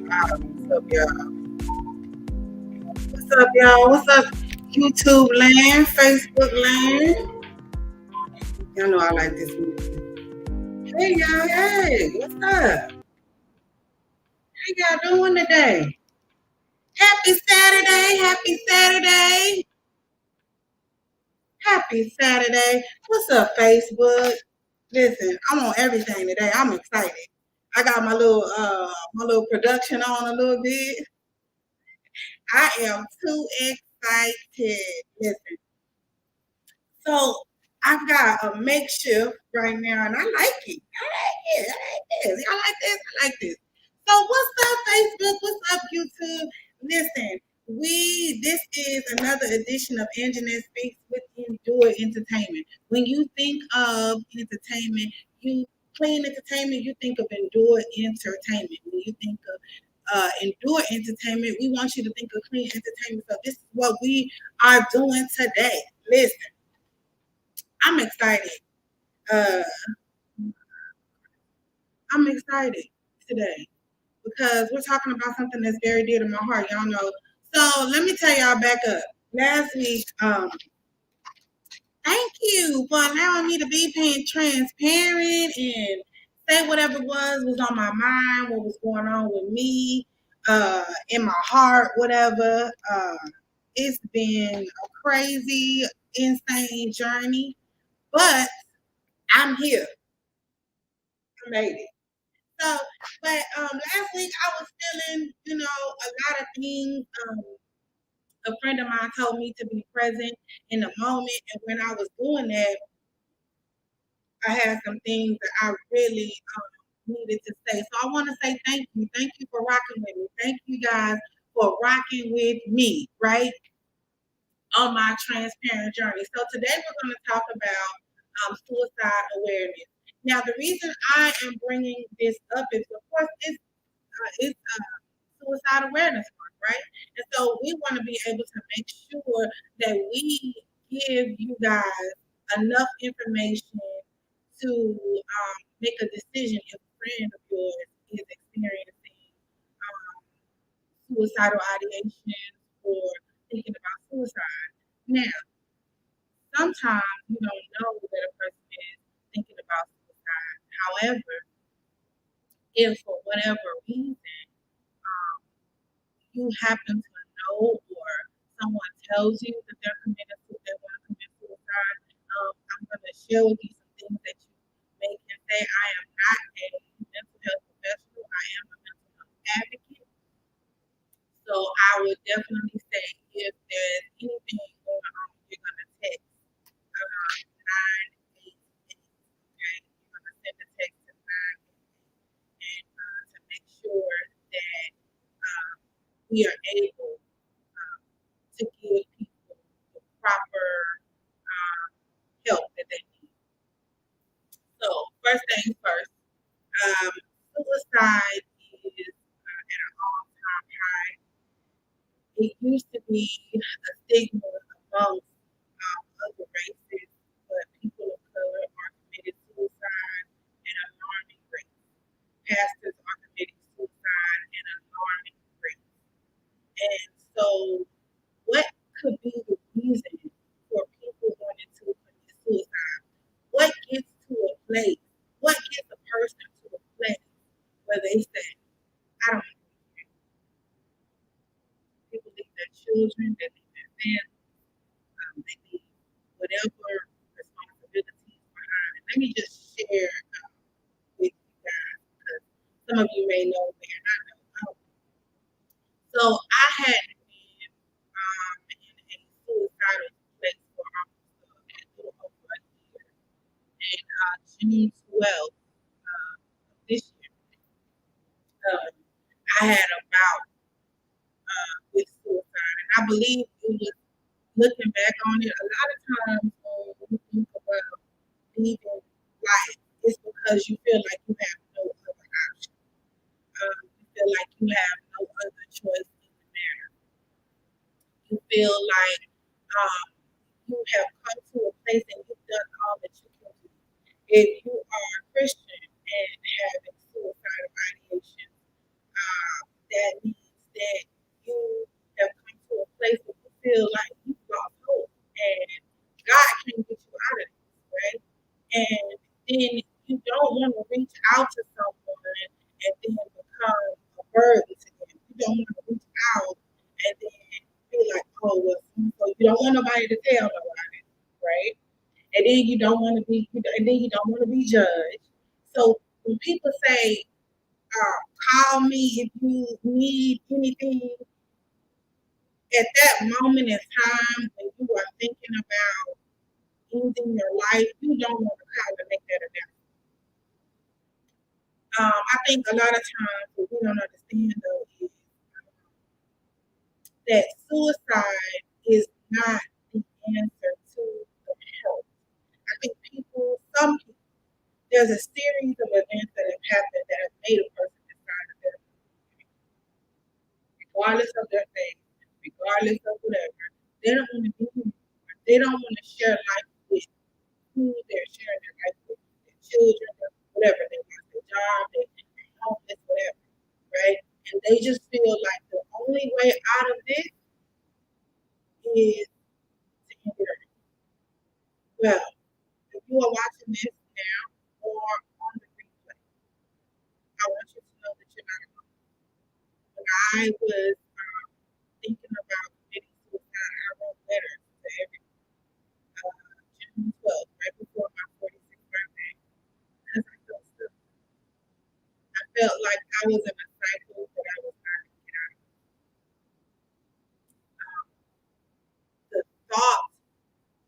What's up, y'all? What's up, y'all? What's up, YouTube land, Facebook land? Y'all know I like this music. Hey, y'all. Hey, what's up? How y'all doing today? Happy Saturday. Happy Saturday. Happy Saturday. What's up, Facebook? Listen, I'm on everything today. I'm excited. I got my little production on a little bit. I am too excited. Listen. So I've got a makeshift right now, and I like it. I like it. I like this. I like this. I like this. So what's up, Facebook? What's up, YouTube? Listen, this is another edition of Engineer Speaks with Endure Entertainment. When you think of entertainment, you clean entertainment, you think of Endure Entertainment. When you think of Endure Entertainment, we want you to think of clean entertainment. So this is what we are doing today. Listen. I'm excited. Uh, I'm excited today because we're talking about something that's very dear to my heart. Y'all know. So let me tell y'all back up. Last week, thank you for allowing me to be being transparent and say whatever was on my mind, what was going on with me, in my heart, whatever. It's been a crazy, insane journey, but I'm here. I made it. So, but last week I was feeling, a lot of things. A friend of mine told me to be present in the moment, and when I was doing that, I had some things that I really needed to say. So I want to say thank you for rocking with me. Thank you guys for rocking with me, right, on my transparent journey. So today we're going to talk about suicide awareness. Now, the reason I am bringing this up is, of course, it's suicide awareness month, right? And so we want to be able to make sure that we give you guys enough information to make a decision if a friend of yours is experiencing suicidal ideation or thinking about suicide. Now, sometimes you don't know that a person is thinking about suicide. However, if for whatever reason you happen to know or someone tells you that they want to commit suicide, I'm going to share with you some things that you may can say. I am not a mental health professional. I am a mental health advocate. So I would definitely say if there's anything going on, you're going to text 988. Okay, you're going to send a text to 988 and to make sure that we are able to give people the proper help that they need. So, first things first, suicide is at an all-time high. It used to be a stigma amongst other races, but people of color are committed suicide at alarming rates. Pastors are committing suicide at alarming rates. And so, what could be the reason for people wanting to commit suicide? What gets to a place? What gets a person to a place where they say, I don't know. People leave their children, they leave their family, they leave whatever responsibilities behind. Let me just share with you guys because some of you may know, may not know. So I had been in a suicidal place for almost a little over a year. And June 12th this year, I had a bout with suicide. And I believe it was looking back on it, a lot of times when we think about leaving life, it's because you feel like you have no other option. You feel like you have no other choice in the matter. You feel like you have come to a place and you've done all that you can do. If you are a Christian and having suicidal ideation, that means that you have come to a place where you feel like you've lost hope and God can get you out of this, right? And then you don't want to reach out to someone and then become a burden to them. You don't want to reach out and then be like, oh, well, so you don't want nobody to tell nobody, right? And then you don't want to be, and then you don't want to be judged. So when people say, call me if you need anything, at that moment in time when you are thinking about ending your life, you don't want to call and make that announcement. I think a lot of times what we don't understand though is that suicide is not the answer to the health. I think some people, there's a series of events that have happened that have made a person decide that regardless of their faith, regardless of whatever, they don't want to be here. They don't want to share life with who they're sharing their life with, their children, whatever. They want their job, they're homeless, whatever, right? And they just feel like the only way out of this is to end it early. Well, if you are watching this now or on the replay, I want you to know that you're not alone. When I was thinking about committing suicide, I wrote letters to every June 12th, right before my 46th birthday, because I felt stuck. I felt like I was in a cycle that I was not going to get out of. The thought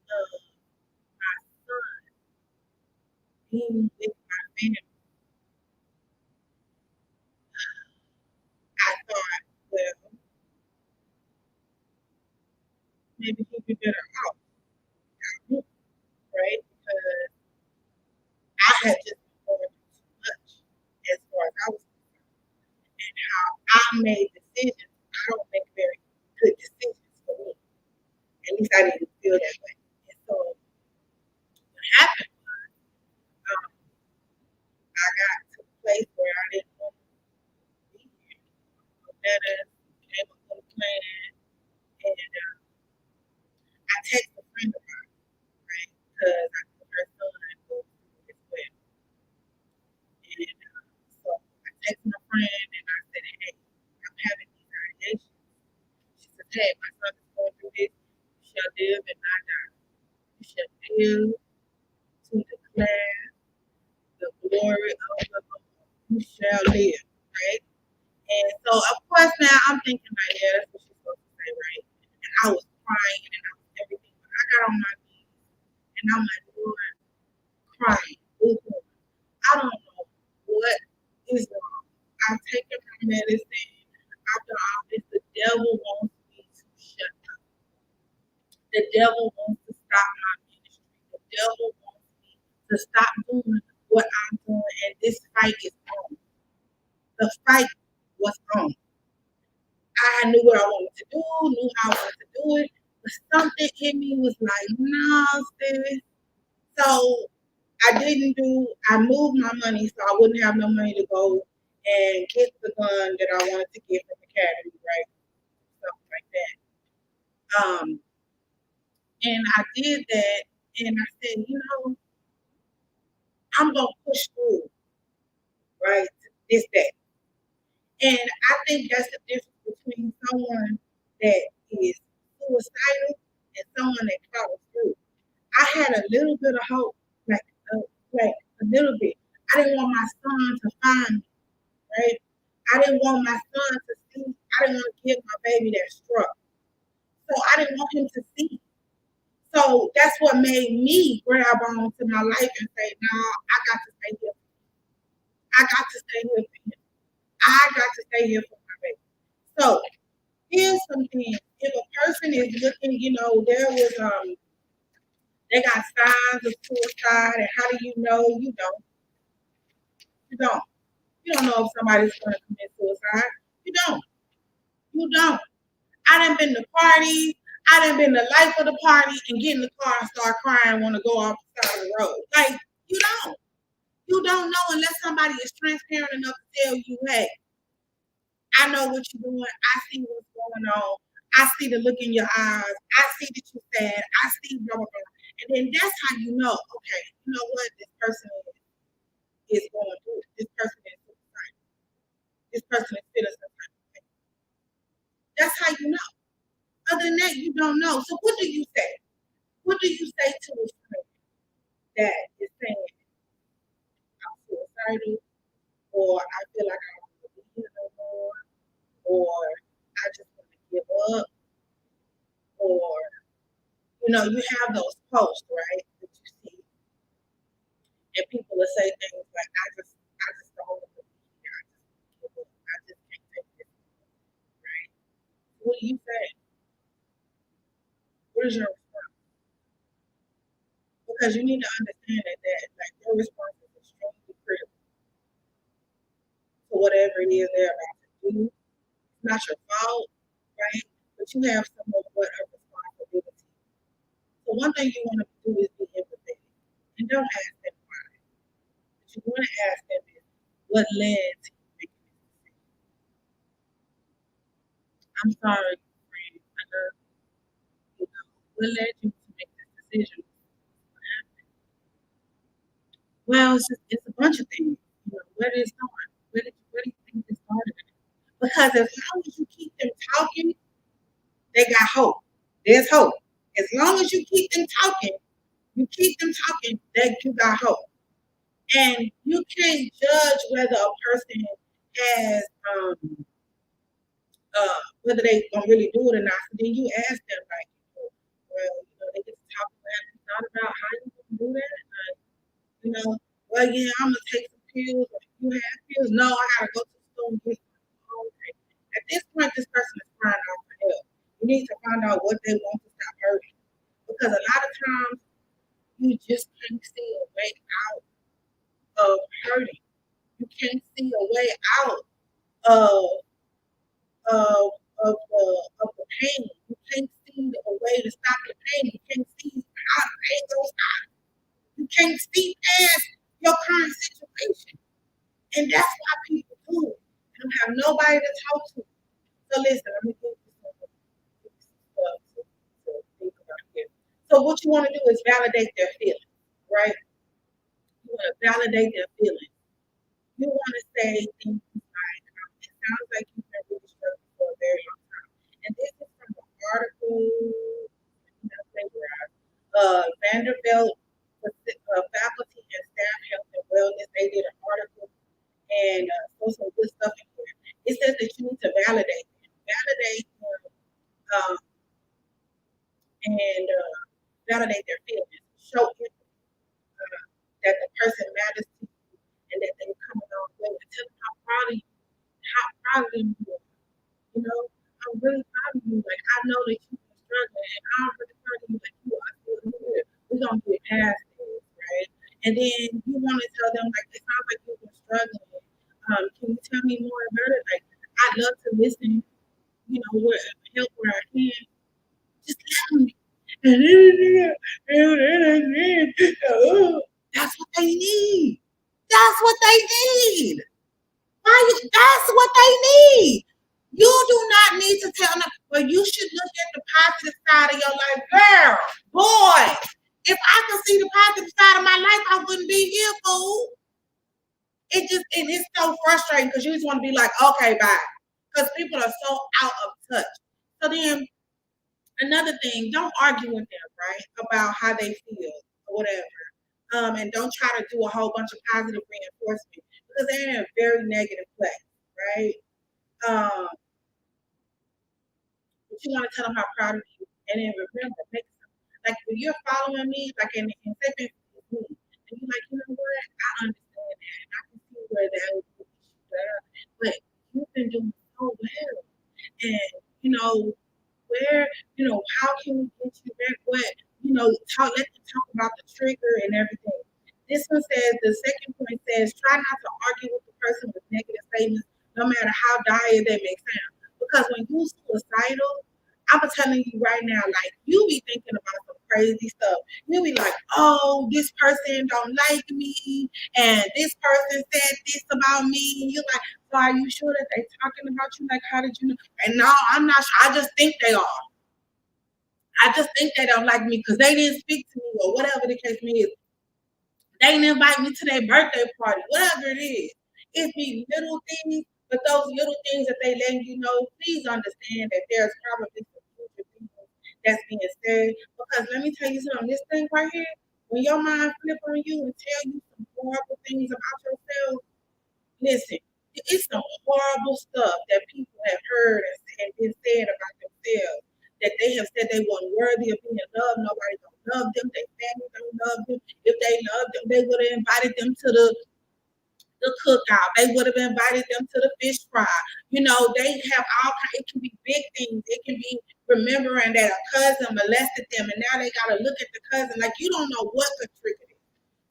of my son being with my family, I thought, well, maybe he'd be better off, right? Because I had just been going through too much as far as I was concerned. And how I made decisions, I don't make very good decisions for me. At least I didn't feel that way. And so what happened was I got to a place where I didn't want to be here. Letters, came up with a plan, and I texted a friend of mine, right? Because I knew her son goes through as well. And so I texted my friend and I said, hey, I'm having these ideations. She said, hey, my son is going through this. You shall live and not die. You shall live to declare the glory of the Lord. You shall live, right? And so, of course, now I'm thinking like, yeah, that's what she's supposed to say, right? And I was crying and I was everything. But I got on my knees and I'm like, Lord, crying. I don't know what is wrong. I've taken my medicine. I've done all this. The devil wants me to shut up. The devil wants to stop my ministry. The devil wants me to stop doing what I'm doing. And this fight is on. The fight was on. I knew what I wanted to do, knew how I wanted to do it, but something in me was like, no, sis. So I moved my money so I wouldn't have no money to go and get the gun that I wanted to get from Academy, right? Something like that. And I did that and I said, I'm going to push through, right, this day. And I think that's the difference between someone that is suicidal and someone that follows through. I had a little bit of hope, like, like a little bit. I didn't want my son to find me, right? I didn't want my son to see. I didn't want to give my baby that struck. So I didn't want him to see. So that's what made me grab on to my life and say, no, I got to stay here. I got to stay here for him. I got to stay here for my baby. So here's some things. If a person is looking, they got signs of suicide, and how do you know? You don't. You don't. You don't know if somebody's going to commit suicide. You don't. You don't. I done been to parties. I done been the life of the party and get in the car and start crying, want to go off the side of the road. Like, you don't. You don't know unless somebody is transparent enough to tell you, hey, I I know what you're doing. I see what's going on. I see the look in your eyes. I see that you're sad. I see blah, blah, blah. And then that's how you know, okay, you know what? This person is going through it. This person is suicidal. This person is feeling some type of way. That's how you know. Other than that, you don't know. So what do you say? What do you say to a friend that is saying, I'm suicidal, or I feel like I don't want to be here no more, or I just want to give up, or you have those posts, right, that you see, and people will say things like, I just don't want to be here. I just give up. I just can't take this, right? What do you say? What is your response? Because you need to understand that like your response is extremely critical to whatever it is they're about to do. It's not your fault, right? But you have somewhat of responsibility. So one thing you want to do is be empathetic. And don't ask them why. What you want to ask them is what led to you making this decision. I'm sorry, friend. I love you. What led you to make this decision? Well, it's a bunch of things. Where did it start? Where do you think it started? Because as long as you keep them talking, they got hope. There's hope. As long as you keep them talking, that you got hope. And you can't judge whether a person has whether they gonna really do it or not. So then you ask them like, well, they get to talk about it, thought about how you can do that. Like, well, yeah, I'm gonna take some pills. Or you have pills? No, I gotta go to the store and get some. Okay. At this point, this person is crying out for help. You need to find out what they want to stop hurting. Because a lot of times you just can't see a way out of hurting. You can't see a way out of the pain. You can't see a way to stop the pain. You can't see how the pain goes out. You can't see past your current situation. And that's why people do it. They don't have nobody to talk to. So listen, let me give you some stuff to think about here. So what you want to do is validate their feelings, right? You want to validate their feelings. You want to say things like, it sounds like you've been really struggling for a very long time. And this is from an article, Vanderbilt Faculty and Staff Health and Wellness. They did an article and some good stuff in here. It says that you need to validate them. Validate them and validate their feelings. Show that the person matters to you and that they're coming on way. Tell them how proud of you, you are. I'm really proud of you. Like, I know that you've been struggling, and I'm really proud of you. Like, you are still here. We're gonna get past this, right? And then you want to tell them, like, it sounds like you've been struggling. Can you tell me more about it? Like, I'd love to listen. Help where I can. Just tell me. That's what they need. That's what they need. That's what they need. You do not need to tell them, but you should look at the positive side of your life. Girl, boy, if I could see the positive side of my life, I wouldn't be here, fool. It's so frustrating because you just want to be like, okay, bye. Because people are so out of touch. So then, another thing, don't argue with them, right, about how they feel or whatever. And don't try to do a whole bunch of positive reinforcement because they're in a very negative place, right? But you want to tell them how proud of you. And then remember, like if you're following me, like in say me, and you're like, you know what, I understand that. And I can see where that would be better. But you've been doing so well. And where, how can we get you back? What, let them talk about the trigger and everything. This one says, the second point says, try not to argue with the person with negative statements, no matter how dire they may sound. Because when you're suicidal, I'm telling you right now, like, you be thinking about some crazy stuff. You'll be like, oh, this person don't like me, and this person said this about me. And you're like, so are you sure that they talking about you? Like, how did you know? And no, I'm not sure. I just think they are. I just think they don't like me because they didn't speak to me or whatever the case may be. They didn't invite me to their birthday party, whatever it is. It be little things, but those little things that they letting you know, please understand that there's probably some future people that's being said. Because let me tell you something, this thing right here, when your mind flip on you and tell you some horrible things about yourself, listen, it's some horrible stuff that people have heard and been said about themselves. That they have said they weren't worthy of being loved. Nobody don't love them. Their family don't love them. If they loved them, they would have invited them to the cookout. They would have invited them to the fish fry. You know, they have all kinds. It can be big things. It can be remembering that a cousin molested them, and now they got to look at the cousin like you don't know what could trigger it.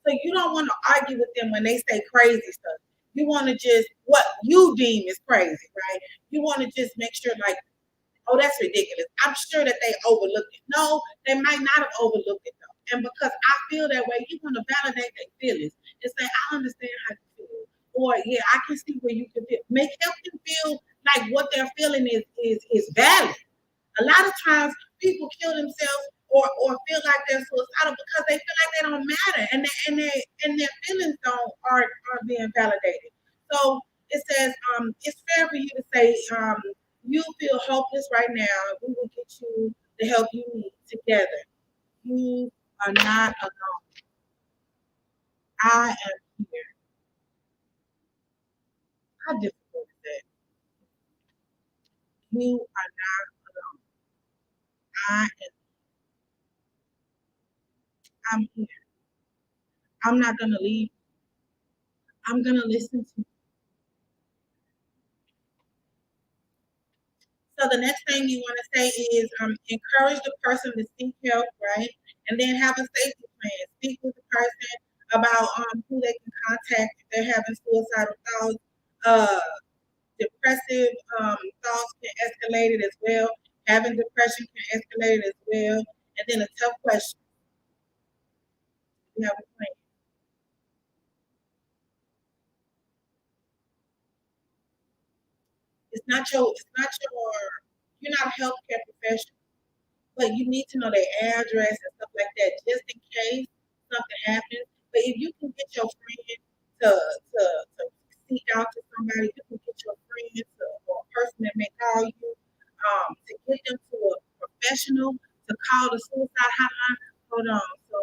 So you don't want to argue with them when they say crazy stuff. You want to just what you deem is crazy, right? You want to just make sure, like, oh, that's ridiculous. I'm sure that they overlooked it. No, they might not have overlooked it though. And because I feel that way, you want to validate their feelings and say, I understand how you feel. Or yeah, I can see where you can feel. Help them feel like what they're feeling is valid. A lot of times people kill themselves or feel like they're suicidal because they feel like they don't matter and their feelings aren't being validated. So it says it's fair for you to say you feel hopeless right now. We will get you the help you need together. You are not alone. I am here. How difficult is that? You are not alone. I'm here. I'm not gonna leave. I'm gonna listen to you. So the next thing you want to say is encourage the person to seek help, right? And then have a safety plan. Speak with the person about who they can contact if they're having suicidal thoughts. Uh, Depressive thoughts can escalate it as well. Having depression can escalate it as well. And then a tough question: you have a plan. It's not your. You're not a healthcare professional. But you need to know their address and stuff like that just in case something happens. But if you can get your friend to seek out to somebody, you can get your friend to or a person that may call you to get them to a professional to call the suicide hotline. Hold on, so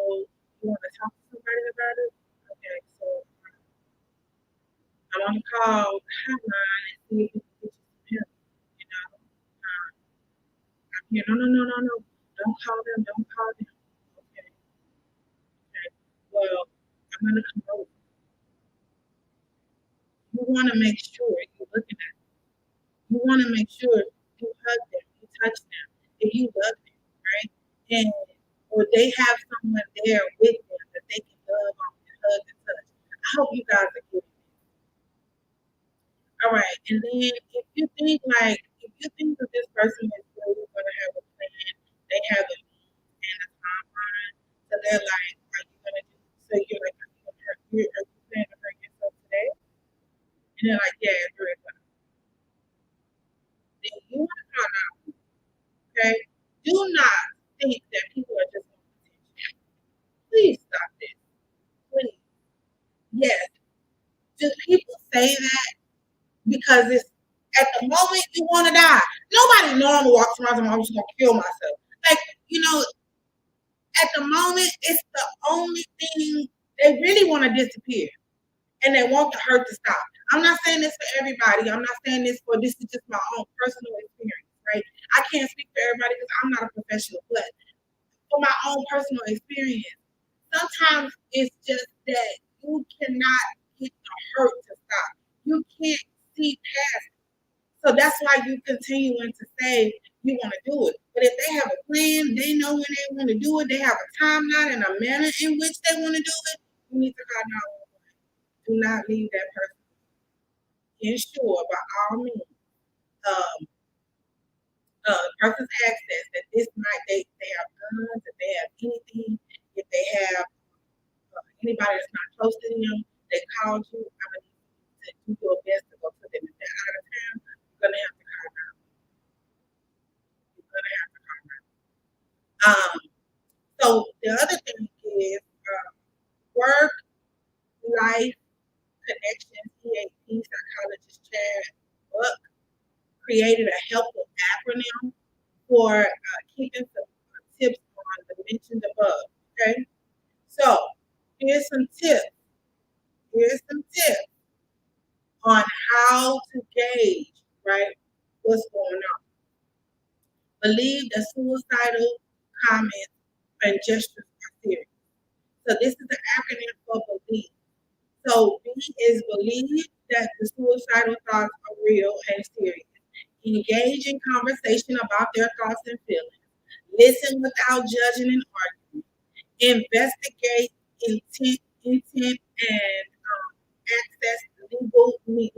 you want to talk to somebody about it? Okay, so I'm on the call hotline and see if we can get you some help. You know, I'm here. No, no, no, no, no. Don't call them. Don't call them. Okay. Okay. Well, I'm gonna come over. You want to make sure you're looking at them. You want to make sure you hug them, you touch them, if you love them, right? And or they have someone there with them that they can love on and hug and touch. I hope you guys are getting it. All right, and then if you think that this person is really going to have a plan, they have a and a timeline, so they're like, are you going to do? So you're like, are you planning to hurt yourself today? And they're like, yeah, it's very fun. Then you want to find out, okay? Do not think that people are just going to attention. Please stop this. Please. Yes. Do people say that because it's at the moment you want to die? Nobody normal walks around and I'm just going to kill myself. Like, you know, at the moment, it's the only thing they really want to disappear and they want the hurt to stop. I'm not saying this for everybody. I'm not saying this is just my own personal experience, right? I can't speak for everybody because I'm not a professional, but for my own personal experience, sometimes it's just that you cannot get the hurt to stop. You can't see past it. So that's why you continuing to say you want to do it. But if they have a plan, they know when they want to do it, they have a timeline and a manner in which they want to do it, you need to call 911. Do not leave that person. Ensure by all means, um, person's access, that this night they have guns, if they have anything, if they have anybody that's not close to them, they called you, I'm going to do your best to go to them. If they're out of town, you're going to have to call them. You're going to have to call them. So the other thing is work, life, connections. EAP psychologist Chad Buck created a helpful acronym for keeping some tips on the mentioned above. Okay, so here's some tips. Here's some tips on how to gauge, right, what's going on. Believe that suicidal comments and gestures are serious. So this is the acronym for believe. So B is believe that the suicidal thoughts are real and serious. Engage in conversation about their thoughts and feelings. Listen without judging and arguing. Investigate intent and access legal means.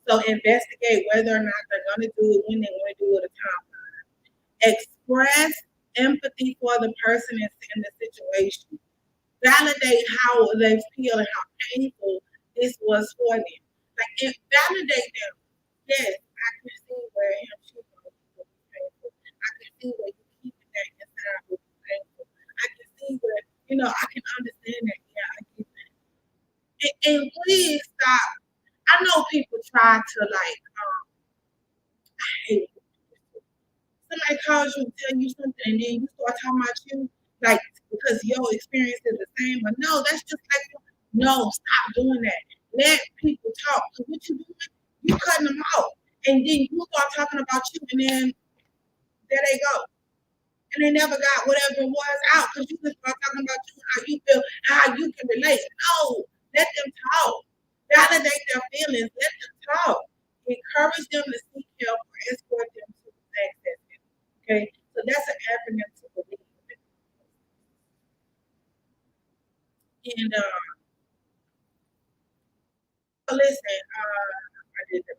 So investigate whether or not they're going to do it, when they want to do it, a time. Express empathy for the person in the situation. Validate how they feel and how painful this was for them. Like, validate them. Yes, I can see where him cheating on you was painful. I can see where you keeping that inside was painful. I can see where, I can understand that. Yeah, I get that. And please stop. I know people try to I hate it. Somebody calls you and tell you something, and then you start talking about you, like, because your experience is the same. But no, that's just like, no, stop doing that. Let people talk. Because what you doing, you cutting them off. And then you start talking about you, and then there they go. And they never got whatever it was out because you just start talking about you, how you feel, how you can relate. No, let them talk. Validate their feelings. Let them talk. Encourage them to seek help or escort them to access it. Okay, so that's an acronym to believe. And listen, I did that.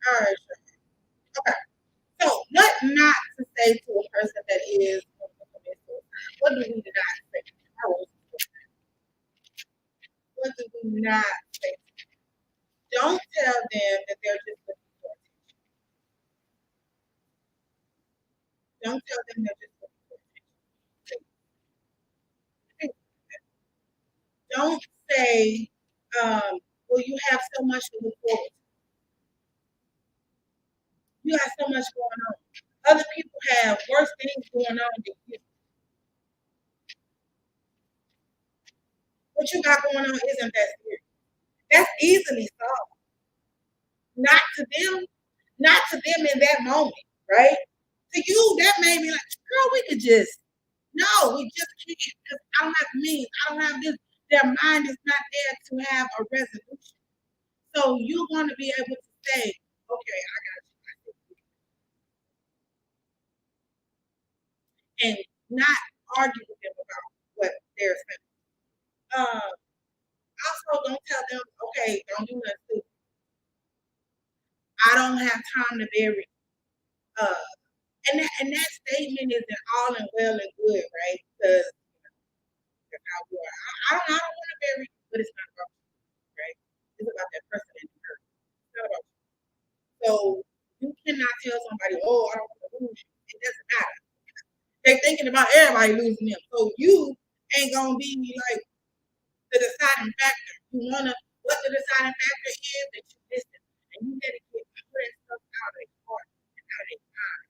All right, sure. Okay. So what not to say to a person that is what do we not say? What do we not say? Don't tell them that they're just looking for attention. Don't tell them they're just looking for attention. Don't say, well, you have so much to look forward to. You have so much going on. Other people have worse things going on than you. What you got going on isn't that serious. That's easily solved. Not to them, not to them in that moment, right? To you, that made me like, girl, we could just, no, we just can't because I don't have means. I don't have this. Their mind is not there to have a resolution. So you want to be able to say, okay, I got you. And not argue with them about what they're saying. Also, don't tell them, okay, don't do nothing stupid. I don't have time to bury. Uh, and that statement isn't all and well and good, right? Because I don't want to bury, but it's not about you, right? It's about that person in the hurt. It's not about you. So you cannot tell somebody, oh, I don't want to lose you. It doesn't matter. They're thinking about everybody losing them. So you ain't gonna be like the deciding factor. You wanna what the deciding factor is that you listen and you let it get all that stuff out of their heart and out of their mind.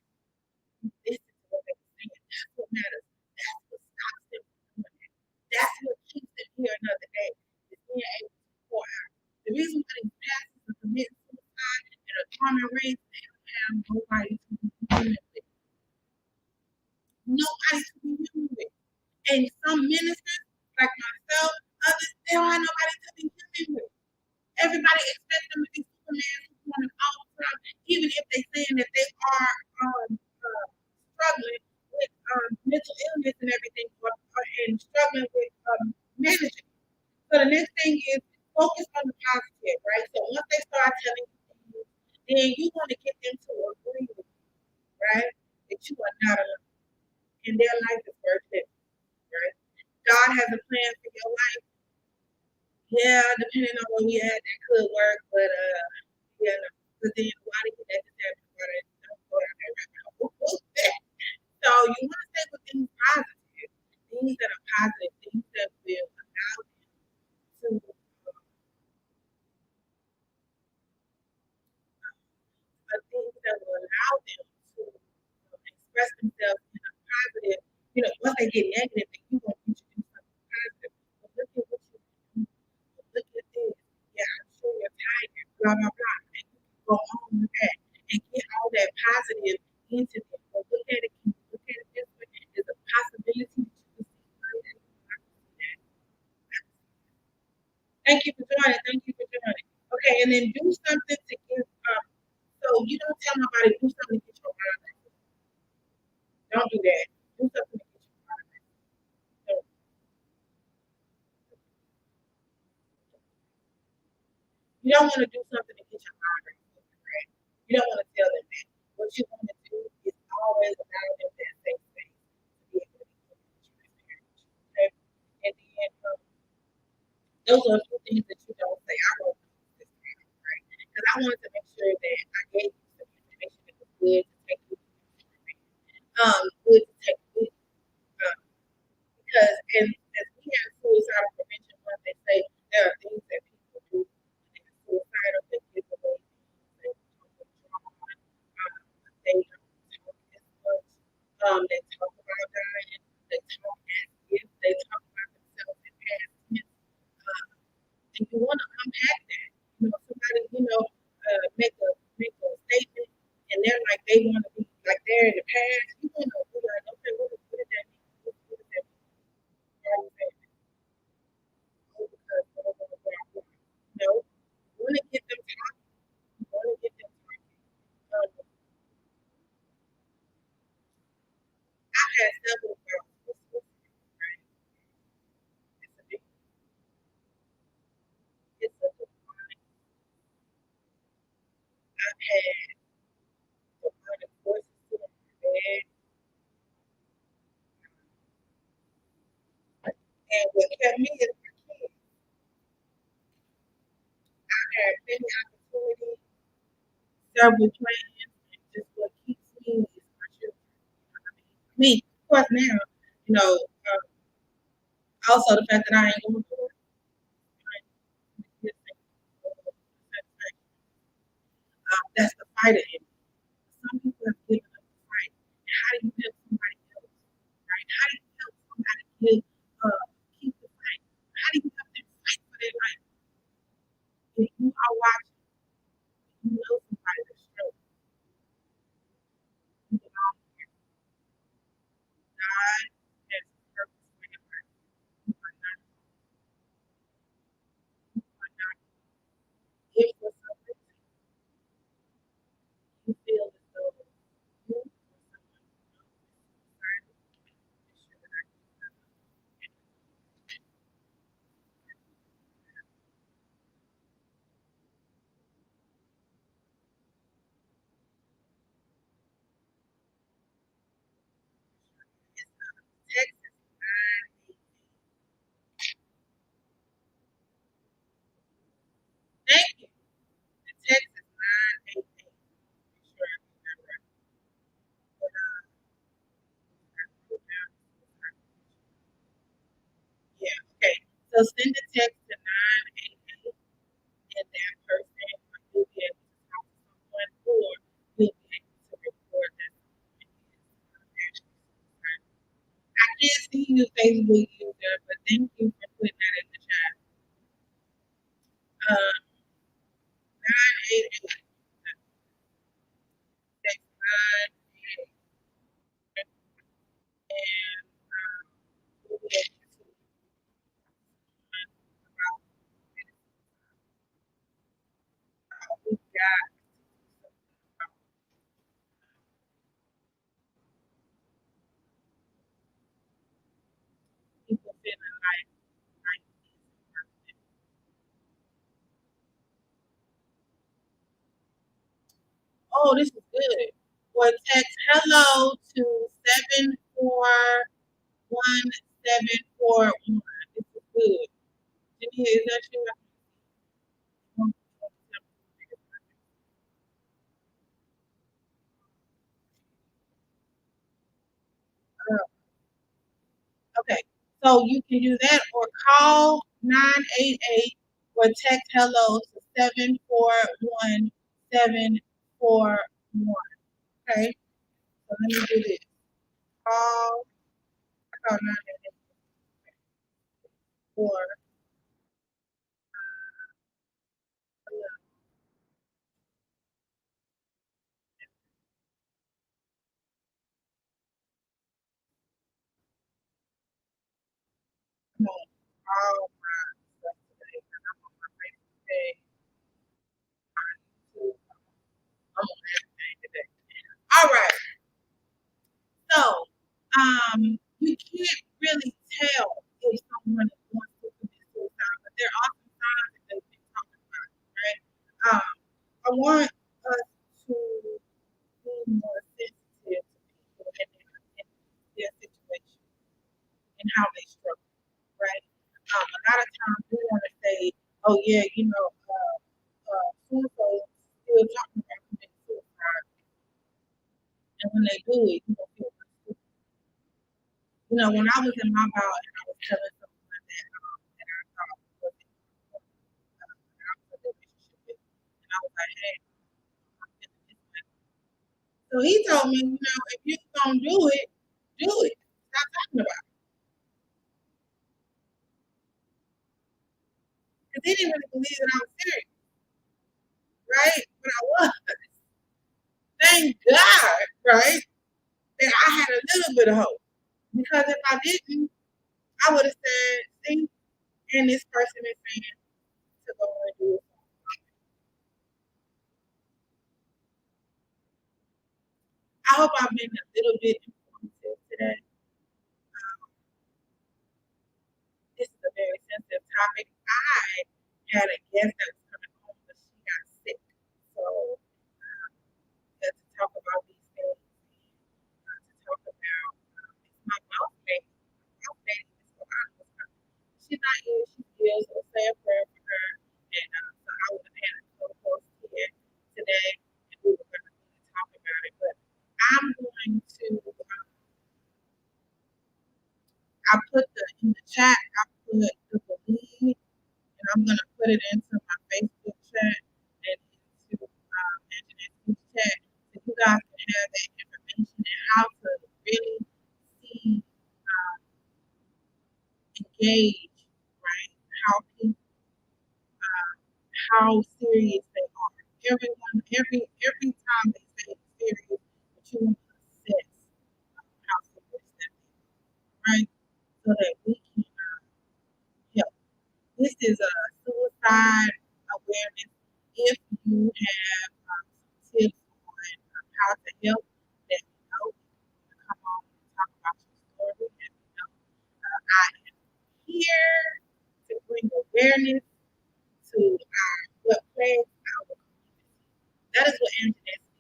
You listen to what they're saying. That's what matters. That's what stops them from doing it. That's what keeps them here another day. Is being able to pour out. The reason why these pastors are committing suicide and are harming race, they don't have nobody to be human with. Nobody to be human with. And some ministers Like myself, others, they don't have nobody to be human with. Everybody expects them to be Superman, Superwoman all the time, even if they saying that they are struggling with mental illness and everything, and struggling with managing. So the next thing is focus on the positive, right? So once they start telling you things, then you want to get them to agree with you, right? That you are not alone, and their life is worth it, right? God has a plan for your life. Yeah, depending on where we at, that could work, but yeah, no. Because then why did that just happen? Don't go down there right now. So you want to stay with things positive, things that are positive, things that will allow them to things that will allow them to express themselves in a positive. Once they get negative, then you want them to do something positive. But look at what you do. Look at this. Yeah, I'm sure you're tired. Blah blah blah. And you can go on with that and get all that positive into them. But look at it. Can you look at it this way? There's a possibility that you can see something. Thank you for joining. Thank you for joining. Okay, and then do something to give. So you don't tell nobody do something to get your mind right. Don't do that. Do something to get your mind right. So you don't want to do something to get your mind right. Right? You don't want to tell them that. What you want to do is always allow them that safe space to be able to be transparent. Okay? And then those are a few things that you don't say. I wrote this down, right? Because I wanted to make sure that I gave you some information that was good to take with you. Good to take with you. Because as we have suicidal prevention month, they say there are things that people do when they're suicidal that give away things, they don't withdraw, they don't talk as much, they talk about dying, they talk as if they talk about themselves in past tense. And you want to unpack that. Somebody, make a statement and they're like they want to be like they're in the past. You want to be like, okay, what did that mean? What did that mean? Because no, you want to get them talking. You want to get them talking. I've had several girls with right? It's a big, it's a demonic. I've had demonic voices to my bed, and what kept me is my kids. I've had many opportunities, several plans, and just what keeps me is my children. Me, of course, now, you know, also the fact that I ain't going through it. That's the fighter in me. Some people have given up the fight. And how do you help somebody else? Right? How do you help somebody keep the fight? How do you help them fight for their life? If you are watching, you know somebody that's struggling. You belong here. God has a purpose for your life. You are not, you are not. If for some reason you feel as though you or someone you know is suicidal, make sure that I can Texas, thank you. The Texas 988. Make sure I get that right. But, yeah, okay. So send a text to 988 and that person will be able to talk to someone or will be able to report that someone is actually suicidal. I can't see you Facebook user, but thank you for putting that in the chat. 988 988 and we'll be able to Oh, this is good. Or text hello to 741 741. This is good. Jania, is that you? Okay. So you can do that or call 988 or text hello to 741 741. Okay. So let me do this. Call, call 988 or come on. All my stuff today. I'm on my Facebook page. I'm on everything today. All right. So, you can't really tell if someone is going to commit suicide, but there are some signs that they've been talking about, right? I want us to be more sensitive to people and their situation and how they struggle, right? A lot of times we want to say, oh, yeah, so still talking about committing suicide. And when they do it, you don't feel good. When I was in my bout and I was telling someone that I thought was in I was in a relationship with, and I was like, hey, I'm feeling this way. So he told me, if you're gonna do it. Stop talking about it. Because he didn't really believe that I was serious, right? But I was. Thank God, right? That I had a little bit of hope. Because if I didn't, I would have said, see, and this person is saying to go and do it. I hope I've been a little bit informative today. This is a very sensitive topic. I had a guest that was coming home, but she got sick. So, to talk about these things, to talk about my mouthmate. Mouthmate is so honest. She's not ill, she's ill, so say a prayer for her. And so I would have had a co-host here today, and we were going to really talk about it. But I'm going to, I put in the chat, I put the believe, and I'm gonna put it into my Facebook chat and into Anjanette's chat, so you guys can have that information and how to really see, engage, right? How people, how serious they are. Every time they say it's serious, but you want to assess how serious that is, right? So that we can help. This is a suicide awareness. If you have tips on how to help, let me know. Come on and talk about your story. Let me know. I am here to bring awareness to what plays our community. That is what Anjanette is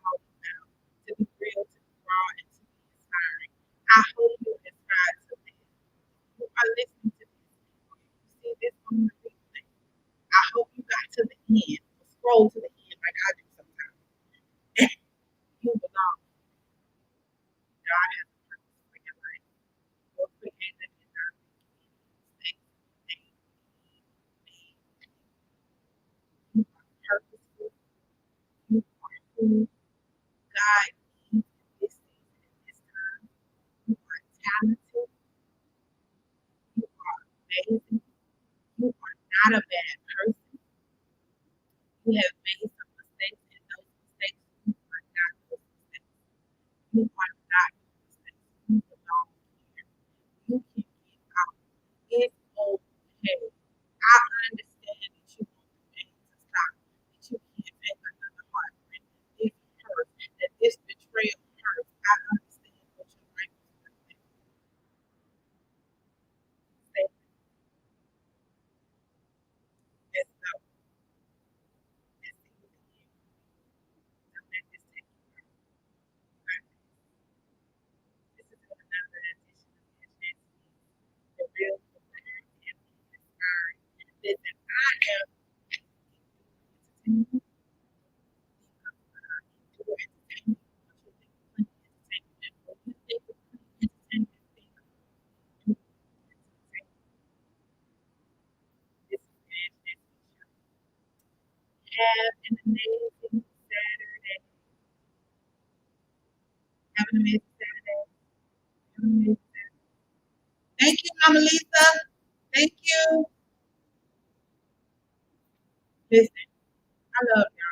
all about. To be real, to be raw, and to be inspiring. I hope you're inspired today. You are listening to this. You see this on the replay. I hope you got to the end. Scroll to the end like I do sometimes. You belong. God has a purpose for your life. Your creator is not making any mistakes. You are purposeful. You are who God needs in this season, in this time. You are talented. You are amazing. You are not a bad person. You have made some mistakes, and those mistakes, you are not those mistakes. You are not those mistakes. You belong here. You can get out. It's okay. I understand that you want the pain to stop, that you can't take another heartbreak, that this hurts, that this betrayal hurts. I understand what your life is like. Say, let's go. Let's see what the end will be. amazing Saturday. Have an amazing Saturday. Have an amazing Saturday. Thank you, Mama Lisa. Thank you. Listen, I love you.